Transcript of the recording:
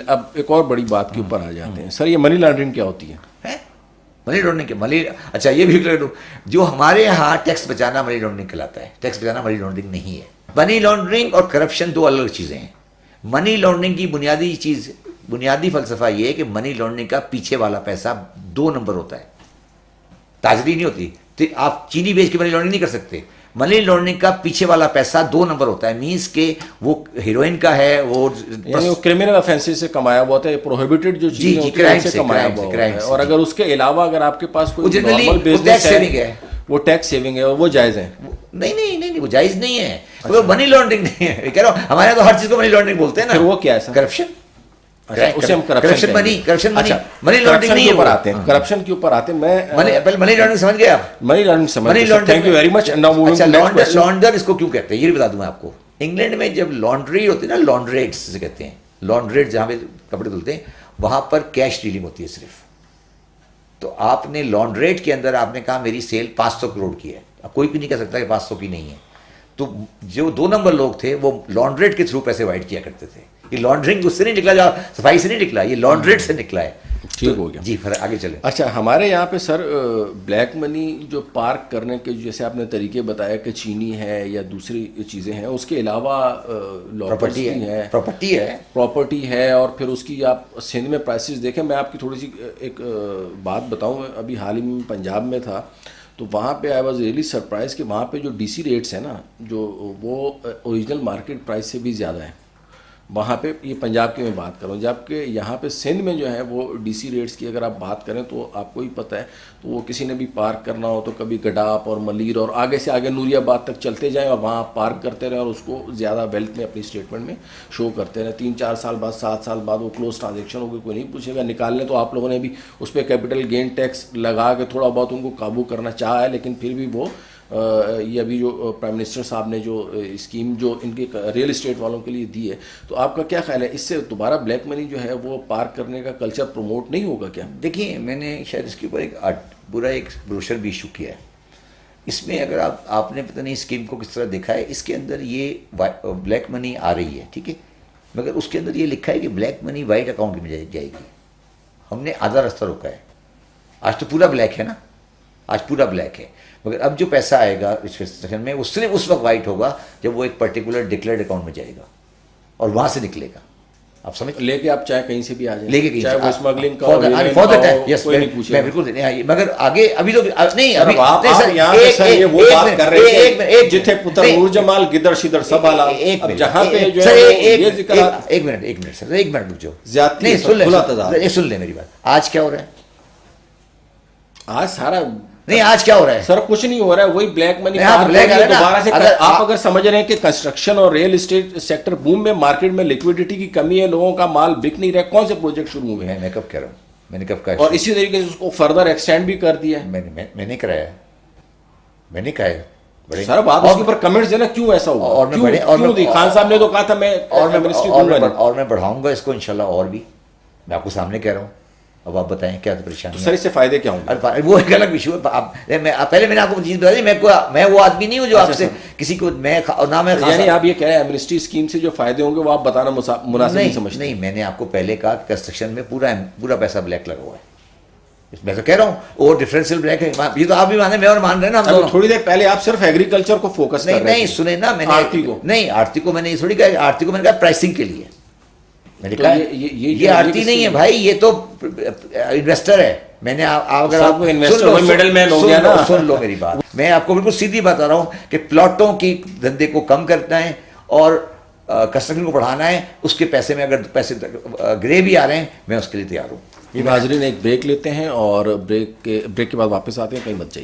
अब एक और बड़ी बात के ऊपर आ जाते हैं सर, ये मनी लॉन्ड्रिंग क्या होती है? मनी लॉन्ड्रिंग के अच्छा ये भी क्लियर, जो हमारे यहाँ टैक्स बचाना मनी लॉन्ड्रिंग कहलाता है, टैक्स बचाना मनी लॉन्ड्रिंग नहीं है। मनी लॉन्ड्रिंग और करप्शन दो अलग चीज़ें हैं। मनी लॉन्ड्रिंग की बुनियादी फलसफा ये है कि मनी लॉन्ड्रिंग का पीछे वाला पैसा 2 नंबर होता है, ताजरी नहीं होती। तो आप चीनी बेच के मनी लॉन्ड्रिंग नहीं कर सकते। मनी लॉन्ड्रिंग का पीछे वाला पैसा 2 नंबर होता है, मीन्स के वो हीरोइन का है, वो क्रिमिनल ऑफेंसेस से कमाया हुआ होता है, प्रोहिबिटेड जो चीजें होती है उससे कमाया हुआ होता है। और अगर उसके अलावा अगर आपके पास कोई नॉर्मल बिजनेस है, वो टैक्स सेविंग है, वो जायज है? नहीं, वो जायज नहीं है। वो मनी लॉन्ड्रिंग नहीं है, कह रहा हूँ। हमारे यहाँ तो हर चीज को मनी लॉन्ड्रिंग बोलते हैं ना। फिर वो क्या है? करप्शन। उसे हम करप्शन मनी लॉन्ड्रिंग नहीं ऊपर आते हैं, करप्शन के ऊपर आते हैं। मैं मनी लॉन्ड्रिंग समझ गए आप? Money laundering, thank you very much. लॉन्डर इसको क्यों कहते हैं ये भी बता दूं मैं आपको। इंग्लैंड में जब लॉन्ड्री होती है ना, लॉन्ड्रेट्स से कहते हैं, लॉन्ड्रेट जहाँ पे कपड़े धुलते हैं, वहां पर कैश डीलिंग होती है सिर्फ। तो आपने लॉन्ड्रेट के अंदर आपने कहा मेरी सेल 500 करोड़ की है, अब कोई भी नहीं कह सकता कि 500 की नहीं है। तो जो 2 नंबर लोग थे वो लॉन्ड्रेट के थ्रू पैसे वाइट किया करते थे। ये लॉन्ड्रिंग उससे नहीं निकला, जो सफाई से नहीं निकला, ये लॉन्ड्रेट से निकला है। ठीक हो गया जी, फिर आगे चले। अच्छा, हमारे यहाँ पे सर ब्लैक मनी जो पार्क करने के जैसे आपने तरीके बताया कि चीनी है या दूसरी चीज़ें हैं, उसके अलावा प्रॉपर्टी है और फिर उसकी आप सिंध में प्राइसेस देखें। मैं आपकी थोड़ी सी एक बात बताऊँ, अभी हाल ही में पंजाब में था तो वहाँ पे आई वॉज रियली सरप्राइज कि वहाँ पे जो डीसी रेट्स हैं ना, जो वो ओरिजिनल मार्केट प्राइस से भी ज़्यादा है वहाँ पे। ये पंजाब की मैं बात कर रहा हूँ, जबकि यहाँ पे सिंध में जो है वो डीसी रेट्स की अगर आप बात करें तो आपको ही पता है। तो वो किसी ने भी पार्क करना हो तो कभी गडाप और मलीर और आगे से आगे नूरियाबाद तक चलते जाएं और वहाँ पार्क करते रहें और उसको ज़्यादा वेल्थ में अपनी स्टेटमेंट में शो करते रहें। 3-4 साल बाद, 7 साल बाद वो क्लोज ट्रांजेक्शन होगी, कोई नहीं पूछेगा। निकालने तो आप लोगों ने भी उस पर कैपिटल गेन टैक्स लगा के थोड़ा बहुत उनको काबू करना चाहा है, लेकिन फिर भी वो ये अभी जो प्राइम मिनिस्टर साहब ने जो स्कीम जो इनके रियल एस्टेट वालों के लिए दी है, तो आपका क्या ख्याल है, इससे दोबारा ब्लैक मनी जो है वो पार्क करने का कल्चर प्रमोट नहीं होगा क्या? देखिए, मैंने शायद इसके ऊपर एक ब्रोशर भी इशू किया है। इसमें अगर आपने पता नहीं स्कीम को किस तरह देखा है, इसके अंदर ये ब्लैक मनी आ रही है, ठीक है, मगर उसके अंदर ये लिखा है कि ब्लैक मनी वाइट अकाउंट में जाएगी। हमने आधा रास्ता रोका है। आज तो पूरा ब्लैक है ना, आज पूरा ब्लैक है, मगर अब जो पैसा आएगा इस सेक्शन में वो सिर्फ उस वक्त वाइट होगा जब वो एक पर्टिकुलर डिक्लेयर्ड अकाउंट में जाएगा और वहां से निकलेगा। आप समझ, लेके आप चाहे कहीं से भी आ जाए, लेके कहीं चाहे वो स्मगलिंग का कोई नहीं पूछेगा, मैं बिल्कुल नहीं। मगर आगे अभी तो नहीं, अभी ये वो बात कर रहे हैं जिथे पुत्र नूर जमाल गिदर शिदर सब आला, जहां पे जो है ये जिक्र। एक मिनट सर, एक मिनट रुक जाओ, नहीं सुन ले मेरी बात। आज क्या हो रहा है? आज सारा नहीं, आज क्या हो रहा है सर? कुछ नहीं हो रहा है, वही ब्लैक मनी दोबारा से। आप अगर समझ रहे हैं कि कंस्ट्रक्शन और रियल एस्टेट सेक्टर बूम में, मार्केट में लिक्विडिटी की कमी है, लोगों का माल बिक नहीं रहा है, कौन से प्रोजेक्ट शुरू हुए हैं? मैं कब कह रहा हूँ, मैंने कब कहा? और इसी तरीके से उसको फर्दर एक्सटेंड भी कर दिया है। मैंने कराया, मैंने कहा है बड़े सर। आप उसके ऊपर कमेंट्स देना, क्यों ऐसा हुआ? और मैं बड़े खान साहब ने तो कहा था मैं बढ़ाऊंगा इसको इंशाल्लाह, और भी मैं आपको सामने कह रहा हूँ। अब आप बताएं क्या परेशानी? तो सर इससे फायदे क्या होंगे? वो एक अलग इशू है। पहले मैंने आपको चीज बताई, मैं वो आदमी नहीं हूँ जो आपसे किसी को मैं यानी आप ये कह रहे हैं एमनेस्टी स्कीम से जो फायदे होंगे वो आप बताना मुनासिब नहीं समझते? नहीं, मैंने आपको पहले कहा कि कंस्ट्रक्शन में पूरा पैसा ब्लैक लगा हुआ है। मैं तो कह रहा हूँ और डिफरेंशियल ब्लैक है, ये तो आप भी माने, मैं और मान रहे हैं ना। हम थोड़ी देर पहले आप सिर्फ एग्रीकल्चर को फोकस कर रहे थे। नहीं सुने ना, मैंने आरती को मैंने थोड़ी कहा, आरती को मैंने कहा प्राइसिंग के लिए। मैंने कहा ये आरती नहीं है भाई, ये तो इन्वेस्टर है। मैंने अगर आप इन्वेस्टर मिडल मैन हो गया ना, सुन लो मेरी बात। मैं आपको बिल्कुल सीधी बता रहा हूँ कि प्लॉटों की धंधे को कम करना है और कंस्ट्रक्शन को बढ़ाना है। उसके पैसे में अगर पैसे ग्रे भी आ रहे हैं, मैं उसके लिए तैयार हूँ। नाज़रीन, एक ब्रेक लेते हैं और ब्रेक के बाद वापस आते हैं, कहीं मत जाइए।